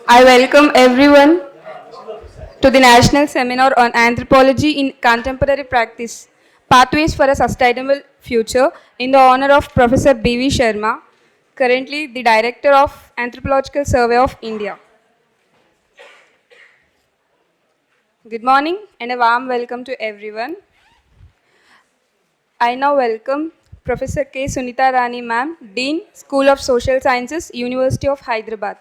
I welcome everyone to the National Seminar on Anthropology in Contemporary Practice Pathways for a Sustainable Future in the honor of Professor B.V. Sharma, currently the Director of Anthropological Survey of India. Good morning and a warm welcome to everyone. I now welcome Professor K. Sunita Rani Ma'am, Dean, School of Social Sciences, University of Hyderabad.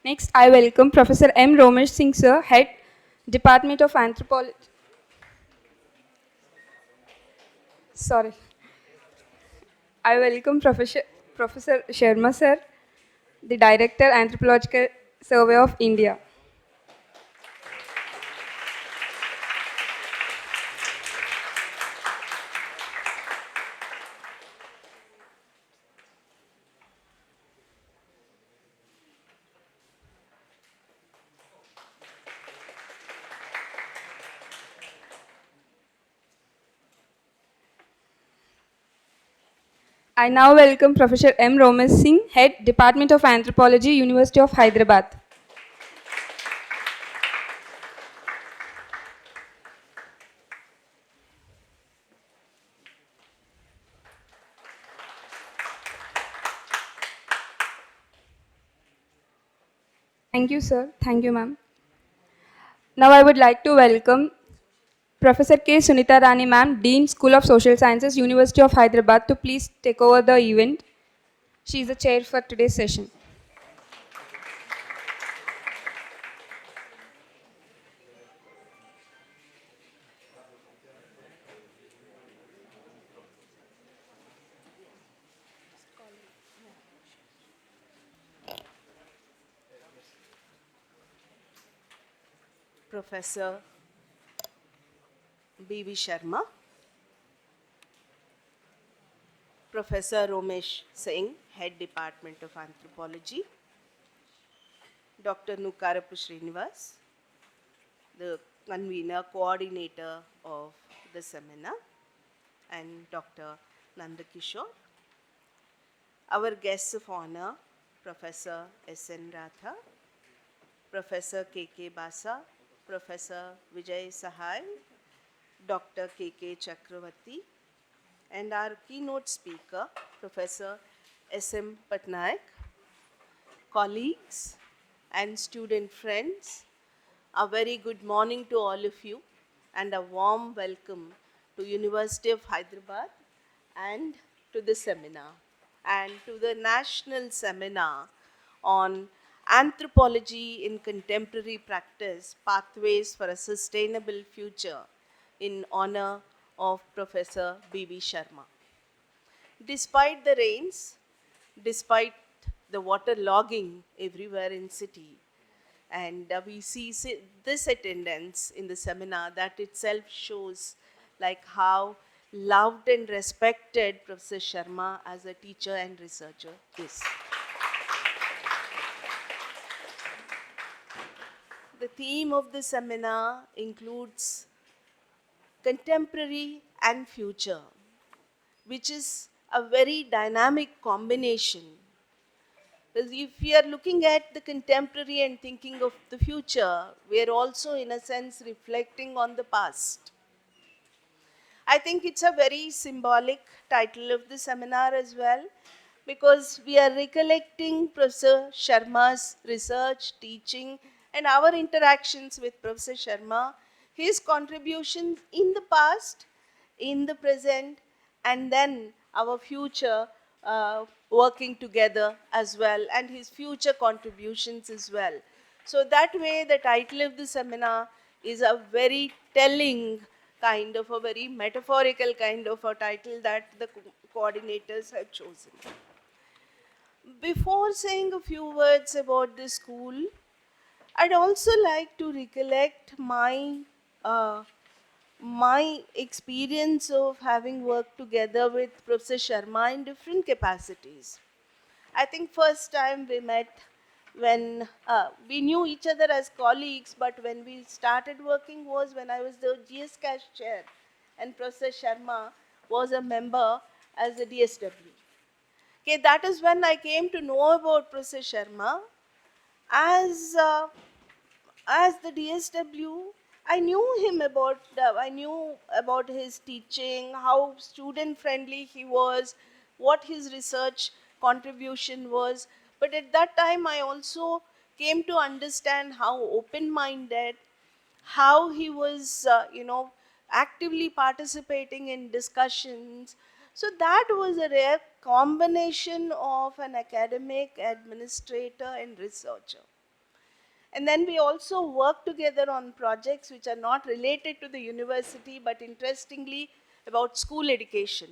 Next, I welcome Professor M. Romesh Singh, Sir, Head, Department of Anthropology. Sorry. I welcome Professor Sharma, Sir, the Director, Anthropological Survey of India. I now welcome Professor M. Romesh Singh, Head, Department of Anthropology, University of Hyderabad. Thank you, sir. Thank you, ma'am. Now I would like to welcome Professor K. Sunita Rani, ma'am, Dean, School of Social Sciences, University of Hyderabad, to please take over the event. She is the chair for today's session. Professor B.V. Sharma, Professor Romesh Singh, Head Department of Anthropology, Dr. Nukarapu Srinivas, the convener, coordinator of the seminar, and Dr. Nandakishore. Our guests of honor, Professor S.N. Ratha, Professor K.K. Basa, Professor Vijay Sahai, Dr. K.K. Chakravarti, and our keynote speaker, Professor S.M. Patnaik, colleagues and student friends, a very good morning to all of you and a warm welcome to University of Hyderabad and to the seminar and to the national seminar on anthropology in contemporary practice, pathways for a sustainable future in honor of Professor B.V. Sharma. Despite the rains, despite the water logging everywhere in city, and we see this attendance in the seminar that itself shows like how loved and respected Professor Sharma as a teacher and researcher is. The theme of the seminar includes contemporary and future, which is a very dynamic combination. Because if we are looking at the contemporary and thinking of the future, we are also, in a sense, reflecting on the past. I think it's a very symbolic title of the seminar as well, because we are recollecting Professor Sharma's research, teaching, and our interactions with Professor Sharma, his contributions in the past, in the present, and then our future working together as well, and his future contributions as well. So that way, the title of the seminar is a very telling kind of a very metaphorical kind of a title that the coordinators have chosen. Before saying a few words about the school, I'd also like to recollect my my experience of having worked together with Professor Sharma in different capacities. I think first time we met when we knew each other as colleagues, but when we started working was when I was the GS Cash chair and Professor Sharma was a member as a DSW. Okay, that is when I came to know about Professor Sharma as as the DSW. I knew about his teaching, how student friendly he was, what his research contribution was. But at that time, I also came to understand how open minded, how he was, actively participating in discussions. So that was a rare combination of an academic, administrator, and researcher. And then we also work together on projects which are not related to the university, but interestingly about school education.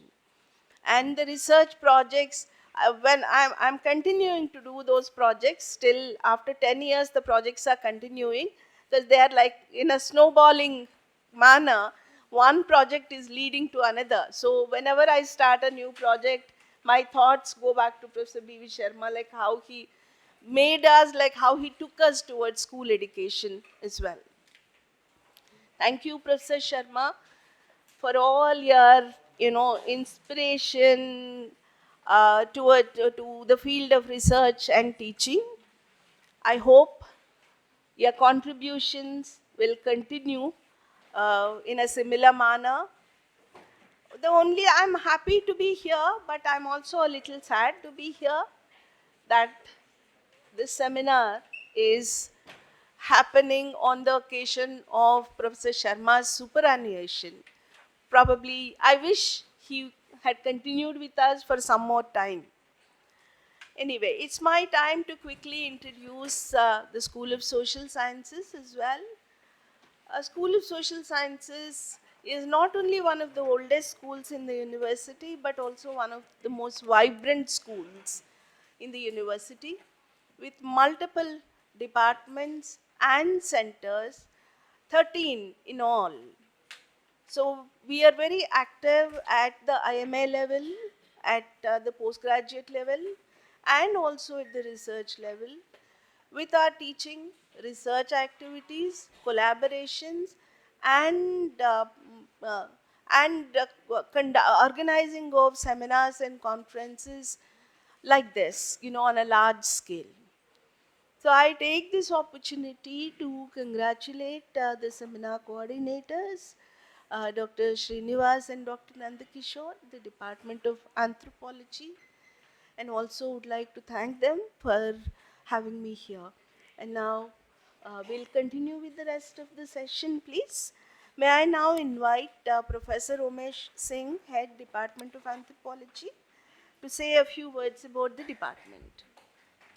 And the research projects, when I'm continuing to do those projects, still after 10 years, the projects are continuing because they are like in a snowballing manner. One project is leading to another. So whenever I start a new project, my thoughts go back to Professor B.V. Sharma, like how he made us, like how he took us towards school education as well. Thank you, Professor Sharma, for all your, inspiration to the field of research and teaching. I hope your contributions will continue in a similar manner. The only I'm happy to be here, but I'm also a little sad to be here that this seminar is happening on the occasion of Professor Sharma's superannuation. Probably, I wish he had continued with us for some more time. Anyway, it's my time to quickly introduce the School of Social Sciences as well. School of Social Sciences is not only one of the oldest schools in the university, but also one of the most vibrant schools in the university with multiple departments and centers, 13 in all. So we are very active at the IMA level, at the postgraduate level, and also at the research level with our teaching, research activities, collaborations, and organizing of seminars and conferences like this, on a large scale. So I take this opportunity to congratulate the seminar coordinators, Dr. Srinivas and Dr. Nandakishore, the Department of Anthropology, and also would like to thank them for having me here. And now we'll continue with the rest of the session, please. May I now invite Professor Umesh Singh, Head Department of Anthropology, to say a few words about the department.